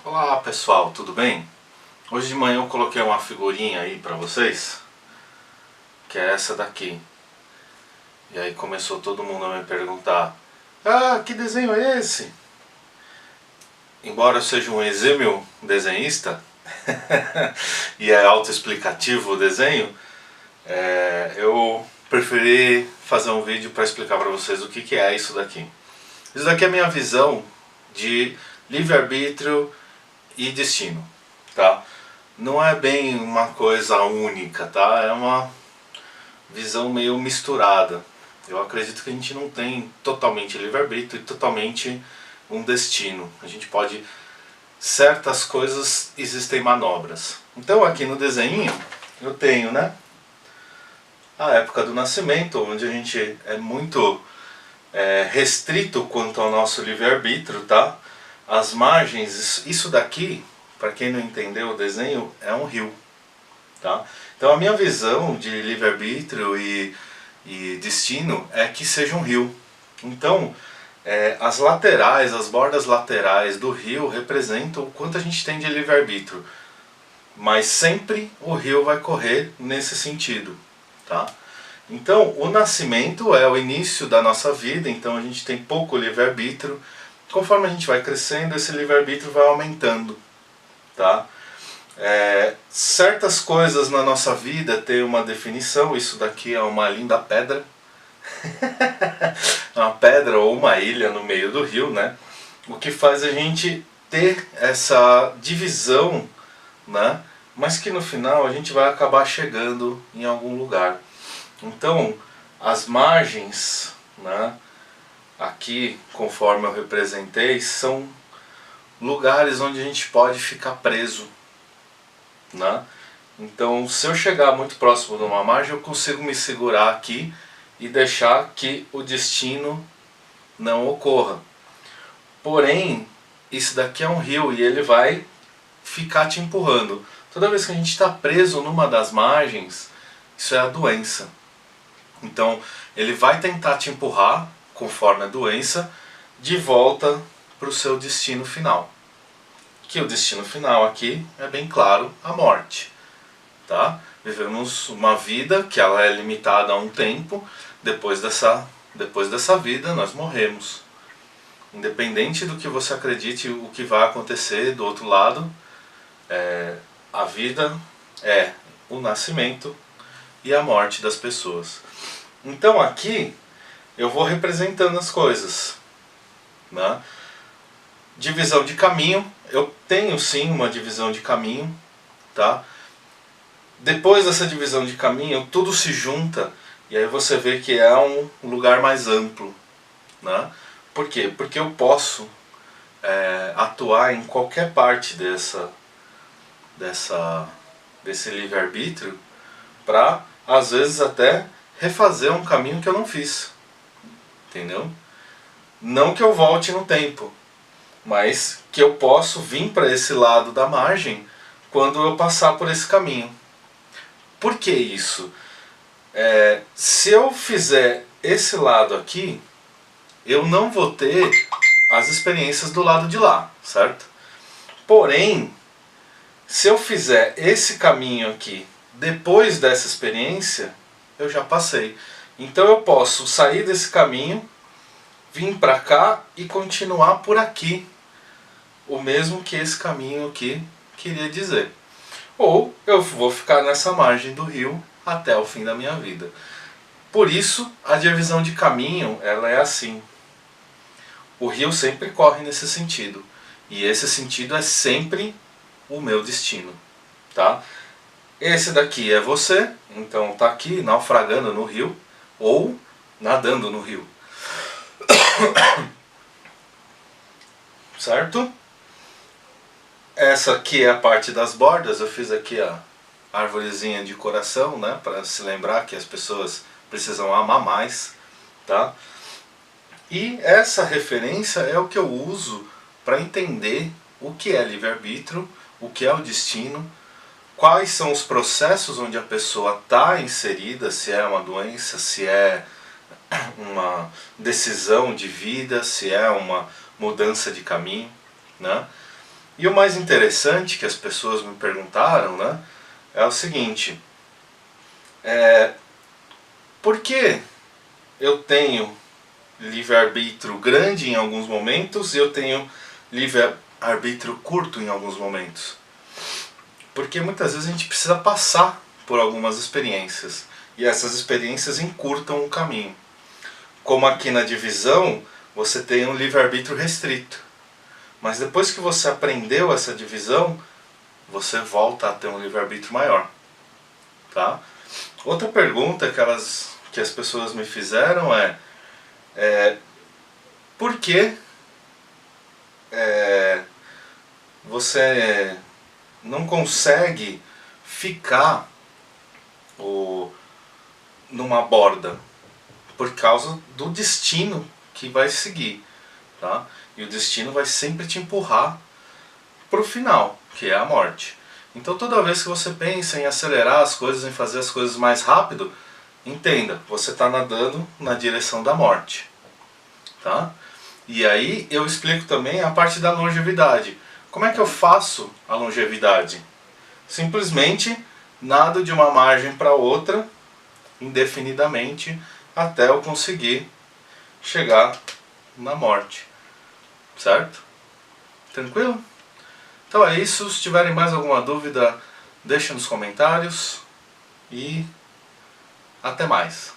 Olá pessoal, tudo bem? Hoje de manhã eu coloquei uma figurinha aí pra vocês, que é essa daqui. E aí começou todo mundo a me perguntar: ah, que desenho é esse? Embora eu seja um exímio desenhista e é autoexplicativo o desenho, eu preferi fazer um vídeo para explicar para vocês o que é isso daqui. Isso daqui é a minha visão de livre-arbítrio e destino, tá? Não é bem uma coisa única, tá? É uma visão meio misturada. Eu acredito que a gente não tem totalmente livre-arbítrio e totalmente um destino. A gente pode... certas coisas existem manobras. Então aqui no desenho eu tenho, né, a época do nascimento, onde a gente é muito restrito quanto ao nosso livre-arbítrio, tá? As margens, isso daqui, para quem não entendeu o desenho, é um rio, tá? Então a minha visão de livre-arbítrio e destino é que seja um rio. Então as laterais, as bordas laterais do rio representam o quanto a gente tem de livre-arbítrio, mas sempre o rio vai correr nesse sentido, tá? Então o nascimento é o início da nossa vida, então a gente tem pouco livre-arbítrio. Conforme a gente vai crescendo, esse livre-arbítrio vai aumentando, tá? Certas coisas na nossa vida têm uma definição. Isso daqui é uma linda pedra. Uma pedra ou uma ilha no meio do rio, né? O que faz a gente ter essa divisão, né? Mas que no final a gente vai acabar chegando em algum lugar. Então, as margens, né, aqui, conforme eu representei, são lugares onde a gente pode ficar preso, né? Então, se eu chegar muito próximo de uma margem, eu consigo me segurar aqui e deixar que o destino não ocorra. Porém, isso daqui é um rio e ele vai ficar te empurrando. Toda vez que a gente está preso numa das margens, isso é a doença. Então, ele vai tentar te empurrar, conforme a doença, de volta para o seu destino final. Que o destino final aqui é bem claro, a morte, tá? Vivemos uma vida que ela é limitada a um tempo. Depois dessa vida nós morremos. Independente do que você acredite o que vai acontecer do outro lado, a vida é o nascimento e a morte das pessoas. Então aqui eu vou representando as coisas, né? Divisão de caminho, eu tenho sim uma divisão de caminho, tá? Depois dessa divisão de caminho, tudo se junta e aí você vê que é um lugar mais amplo, né? Por quê? Porque eu posso atuar em qualquer parte desse livre-arbítrio para, às vezes, até refazer um caminho que eu não fiz, entendeu? Não que eu volte no tempo, mas que eu posso vir para esse lado da margem quando eu passar por esse caminho. Por que isso? Se eu fizer esse lado aqui, eu não vou ter as experiências do lado de lá, certo? Porém, se eu fizer esse caminho aqui depois dessa experiência, eu já passei. Então eu posso sair desse caminho, vir para cá e continuar por aqui, o mesmo que esse caminho aqui queria dizer. Ou eu vou ficar nessa margem do rio até o fim da minha vida. Por isso a divisão de caminho ela é assim. O rio sempre corre nesse sentido. E esse sentido é sempre o meu destino, tá? Esse daqui é você, então tá aqui naufragando no rio ou nadando no rio. Certo? Essa aqui é a parte das bordas. Eu fiz aqui a árvorezinha de coração, né, para se lembrar que as pessoas precisam amar mais, tá? E essa referência é o que eu uso para entender o que é livre-arbítrio, o que é o destino, quais são os processos onde a pessoa está inserida, se é uma doença, se é uma decisão de vida, se é uma mudança de caminho, né? E o mais interessante que as pessoas me perguntaram, né, é o seguinte: por que eu tenho livre-arbítrio grande em alguns momentos e eu tenho livre-arbítrio curto em alguns momentos? Porque muitas vezes a gente precisa passar por algumas experiências e essas experiências encurtam o caminho. Como aqui na divisão, você tem um livre-arbítrio restrito. Mas depois que você aprendeu essa divisão, você volta a ter um livre-arbítrio maior. Tá? Outra pergunta que as pessoas me fizeram é por que você não consegue ficar numa borda? Por causa do destino que vai seguir. Tá? E o destino vai sempre te empurrar para o final, que é a morte. Então toda vez que você pensa em acelerar as coisas, em fazer as coisas mais rápido, entenda, você está nadando na direção da morte. Tá? E aí eu explico também a parte da longevidade. Como é que eu faço a longevidade? Simplesmente nado de uma margem para outra, indefinidamente, até eu conseguir chegar na morte. Certo? Tranquilo? Então é isso. Se tiverem mais alguma dúvida, deixem nos comentários. E até mais.